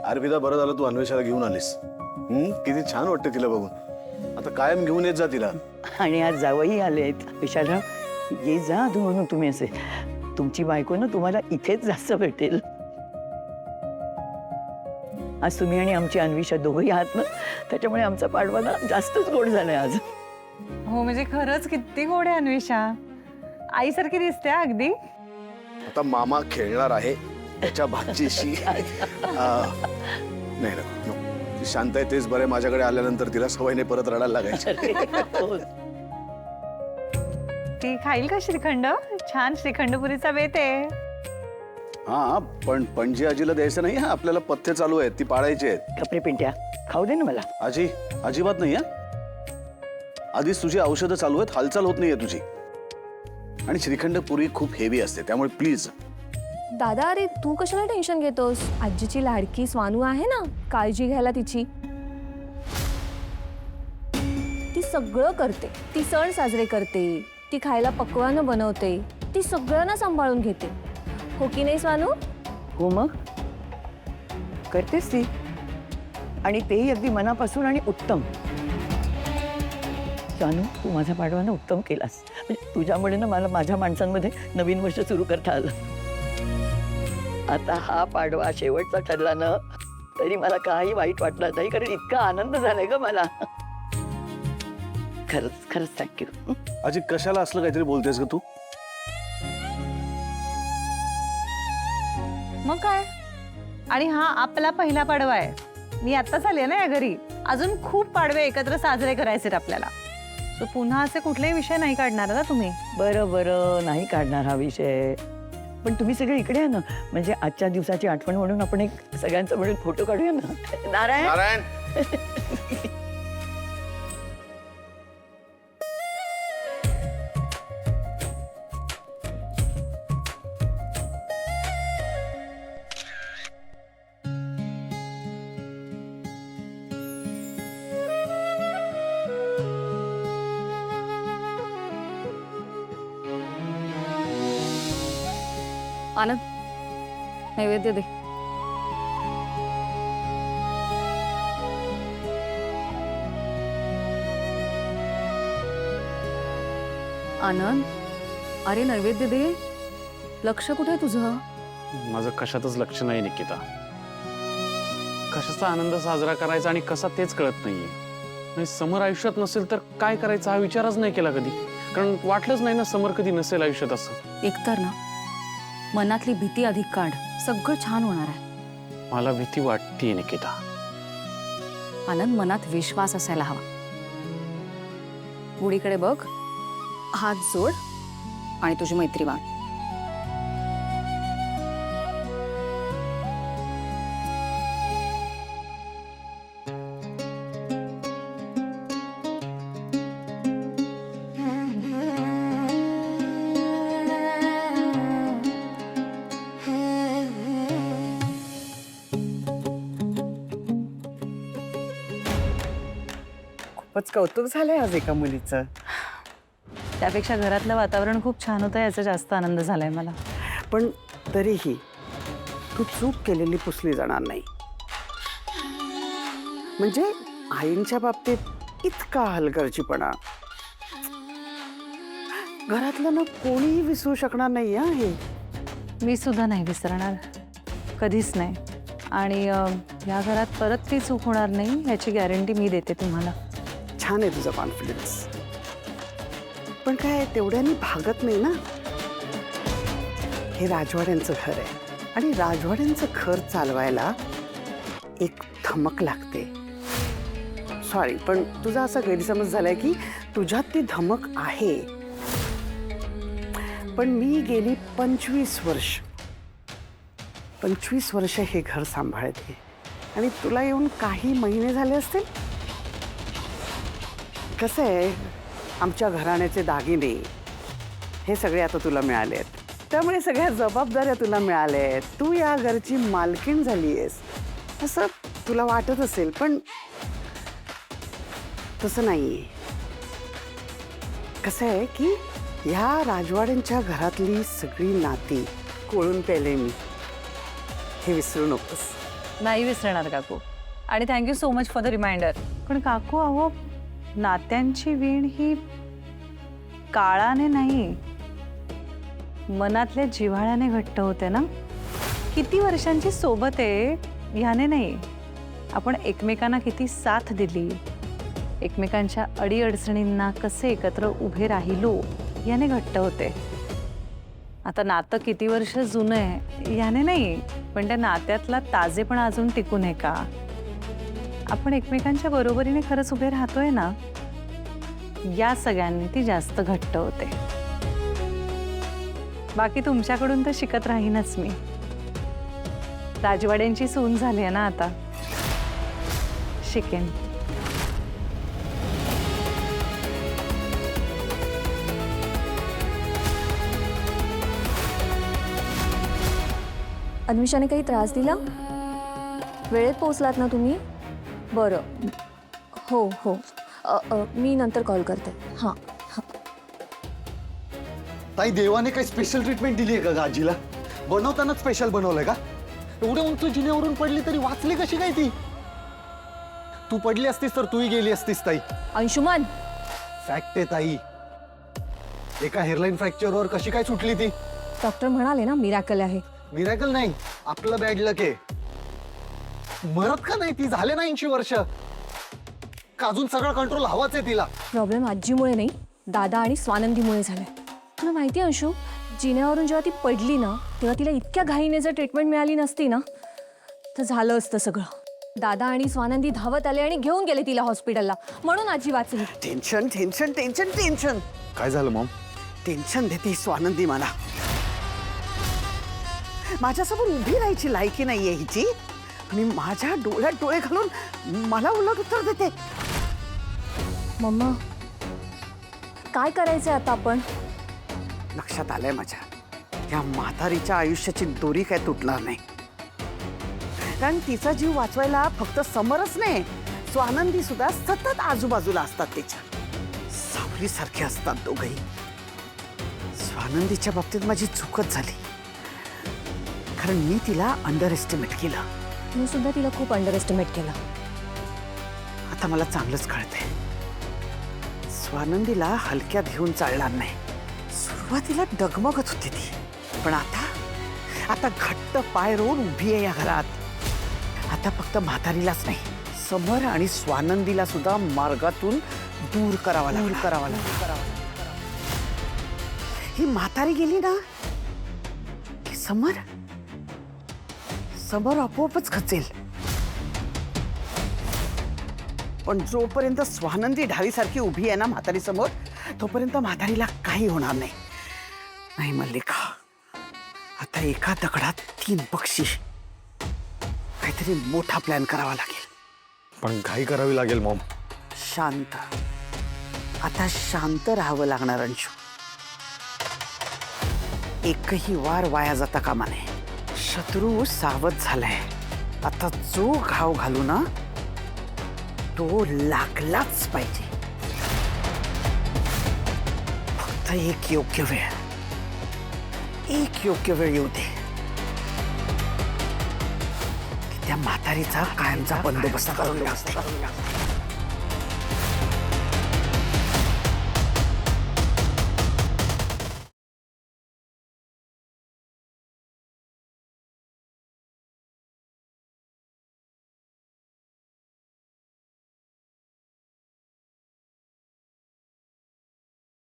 अर्पिता, बरं झालं तू अन्वेषाला घेऊन आलीस. किती छान वाटतं तिला बघून. आता कायम घेऊन येत जा तिला. आणि आज जावई आलेत. विशालराव, ये जा अधून म्हणून तुम्ही असे. तुमची बायको ना तुम्हाला इथेच जास्त भेटेल. आज तुम्ही आणि आमची अन्विषा दोघंही आहात ना, त्याच्यामुळे आमचा पाडवा ना जास्तच गोड झालाय आज. हो म्हणजे खरंच किती गोड आहे अन्वेषा. आईसारखी दिसते हा अगदी. आता मामा खेळणार आहे त्याच्या भाचीशी. नाही नको, ती शांत आहे तेच बरे. माझ्याकडे आल्यानंतर तिला सवय नाही परत रडायला लागायची. ती खाईल का श्रीखंड? छान श्रीखंडपुरीचा बेत आहे. हा, पण पणजी आजीला द्यायचं नाही. हा, आपल्याला पथ्य चालू आहेत, ती पाळायची आहेत. कपडे पिंट्या खाऊ दे ना मला. आजी अजिबात नाही. आधीच तुझी औषधं चालू आहेत, हालचाल होत नाहीये तुझी. आणि श्रीखंड पुरी खूप हेवी असते, त्यामुळे प्लीज. दादा, अरे तू कशाला टेन्शन घेतोस? आजीची लाडकी स्वानू आहे ना, काळजी घ्यायला तिची. ती सगळं करते. ती सण साजरे करते, ती खायला पक्वानं बनवते, ती सगळ्यांना सांभाळून घेते. हो की नाही स्वानू? हो मग करतेस ती, आणि तेही अगदी मनापासून आणि उत्तम. जानू, तू माझा पाडवा ना उत्तम केलास. म्हणजे तुझ्यामुळे ना मला माझ्या माणसांमध्ये नवीन वर्ष सुरू करता आलं. आता हा पाडवा शेवटचा ठरला ना तरी मला काही वाईट वाटलं नाही, कारण इतका आनंद झालाय ग मला. खरंच खरंच थँक्यू. आजी कशाला असलं काहीतरी बोलतेस ग तू? मग काय. आणि हा आपला पहिला पाडवा आहे. मी आत्ताच आले ना या घरी. अजून खूप पाडवे एकत्र साजरे करायचे आपल्याला. सो पुन्हा असे कुठलेही विषय नाही काढणार ना तुम्ही? बरं बरं, नाही काढणार हा विषय. पण तुम्ही सगळे इकडे आहे ना, म्हणजे आजच्या दिवसाची आठवण म्हणून आपण एक सगळ्यांचा मिळून फोटो काढूया ना. नारायण, नारायण. आनंद, नैवेद्य दे. आनंद, अरे नैवेद्य दे. लक्ष कुठे आहे तुझं? माझं कशातच लक्ष नाही निकिता. कशाचा आनंद साजरा करायचा आणि कसा तेच कळत नाहीये. समर आयुष्यात नसेल तर काय करायचं हा विचारच नाही केला कधी. कारण वाटलंच नाही ना समर कधी नसेल आयुष्यात असं. एकतर ना मनातली भीती अधिक काढ, सगळं छान होणार आहे. मला भीती वाटतेय निकिता. आनंद, मनात विश्वास असायला हवा. गुढीकडे बघ, हात जोड आणि तुझी मैत्री मान. खूपच कौतुक झालंय आज एका मुलीचं. त्यापेक्षा घरातलं वातावरण खूप छान होतं याचा जास्त आनंद झालाय मला. पण तरीही तू चूक केलेली पुसली जाणार नाही. म्हणजे आईंच्या बाबतीत इतका हलगर्जीपणा घरातलं ना कोणीही विसरू शकणार नाही हे. मी सुद्धा नाही विसरणार, कधीच नाही. आणि या घरात परत ती चूक होणार नाही याची गॅरंटी मी देते तुम्हाला. छान आहे तुझा कॉन्फिडन्स. पण काय तेवढ्यानी भागत नाही ना. हे राजवाड्यांचं घर आहे आणि राजवाड्यांचं घर चालवायला एक धमक लागते. सॉरी, पण तुझा असा गैरसमज झालाय की तुझ्यात ती धमक आहे. पण मी गेली 25 वर्ष हे घर सांभाळते आणि तुला येऊन काही महिने झाले असतील. कसं आहे, आमच्या घराण्याचे दागिने हे सगळे आता तुला मिळाले आहेत, त्यामुळे सगळ्या जबाबदाऱ्या तुला मिळाल्या आहेत. तू या घरची मालकीण झाली आहेस असं तुला वाटत असेल, पण तसं नाहीये. कसं आहे की ह्या राजवाड्यांच्या घरातली सगळी नाती कोळून पेले मी, हे विसरू नकोस. नाही विसरणार काकू. आणि thank you so much for the reminder. पण काकू अहो, नात्यांची वीण ही काळाने नाही, मनातल्या जिव्हाळ्याने घट्ट होते ना. किती वर्षांची सोबत आहे ह्याने नाही, आपण एकमेकांना किती साथ दिली, एकमेकांच्या अडीअडचणींना कसे एकत्र उभे राहिलो याने घट्ट होते. आता नातं किती वर्ष जुनं आहे याने नाही, पण त्या नात्यातला ताजेपणा अजून टिकून आहे का, आपण एकमेकांच्या बरोबरीने खरंच उभे राहतोय ना, या सगळ्यांनी ती जास्त घट्ट होते. बाकी तुमच्याकडून तर शिकत राहीनच मी. राजवाड्यांची सून झाली आहे ना आता, शिकेन. अन्विषाने काही त्रास दिला? वेळेत पोहोचलात ना तुम्ही? बरं, हो हो, मी नंतर कॉल करते. हां हां. ताई, देवाने काही स्पेशल ट्रीटमेंट दिली आहे का आजीला? बनवतानाच स्पेशल बनवलंय का? एवढ्या उंच जिन्यावरून पडली तरी वाचली कशी काय ती? तू पडली असतीस तर तूही गेली असतीस ताई. अंशुमन, फॅक्ट आहे ताई. एका हेअरलाईन फ्रॅक्चरवर कशी काय सुटली ती? डॉक्टर म्हणाले ना मिरॅकल आहे. मिरॅकल नाही, आपलं बॅड लक आहे. मरत का नाही ती? झाले ना 80 वर्ष. का अजून सगळा कंट्रोल हवाच आहे तिला? प्रॉब्लेम आजीमुळे नाही, दादा आणि स्वानंदीमुळे झालाय. तुला माहिती आहे अंशू, जिन्यावरून जेव्हा ती पडली ना, तेव्हा तिला इतक्या घाईने जर ट्रीटमेंट मिळाली नसती ना, तर झालं असतं सगळं. दादा आणि स्वानंदी धावत आले आणि घेऊन गेले तिला हॉस्पिटलला, म्हणून आजी वाचली. Tension tension tension tension. काय झालं मॉम? टेन्शन देते स्वानंदी मला. माझ्यासमोर उभी राहायची लायकी नाहीये हिची, आणि माझ्या डोळ्यात डोळे घालून मला उलट उत्तर देते. मम्मा, काय करायचंय आता आपण? लक्षात आलंय माझ्या, त्या म्हातारीच्या आयुष्याची दोरी काय तुटणार नाही. कारण तिचा जीव वाचवायला फक्त समरच नाही, स्वानंदी सुद्धा सतत आजूबाजूला असतात तिच्या. सावलीसारखे असतात दोघही. स्वानंदीच्या बाबतीत माझी चूकच झाली, कारण मी तिला अंडर एस्टिमेट केलं. मी सुद्धा तिला खूप अंडर एस्टिमेट केलं. आता मला चांगलंच कळतंय, स्वानंदीला हलक्यात घेऊन चालणार नाही. सुरुवातीला डगमगत होती ती, पण आता घट्ट पाय रोवून उभी आहे या घरात. आता फक्त म्हातारीलाच नाही, समर आणि स्वानंदीला सुद्धा मार्गातून दूर करावा लागला. ही म्हातारी गेली ना की समर आपोआपच खचेल. पण जोपर्यंत स्वानंदी ढाळीसारखी उभी आहे ना म्हातारी समोर, तोपर्यंत म्हातारीला काही होणार नाही. नाही मल्लिका, आता एका दगडात 3 पक्षी. काहीतरी मोठा प्लॅन करावा लागेल. पण घाई करावी लागेल मॉम. शांत, आता शांत राहावं लागणार अंशू. एकही वार वाया जाता कामा नये. शत्रू सावध झालाय. आता जो घाव घालू ना तो लागलाच पाहिजे. फक्त एक योग्य वेळ येऊ दे की त्या म्हातारीचा कायमचा बंदोबस्त करून टाकते.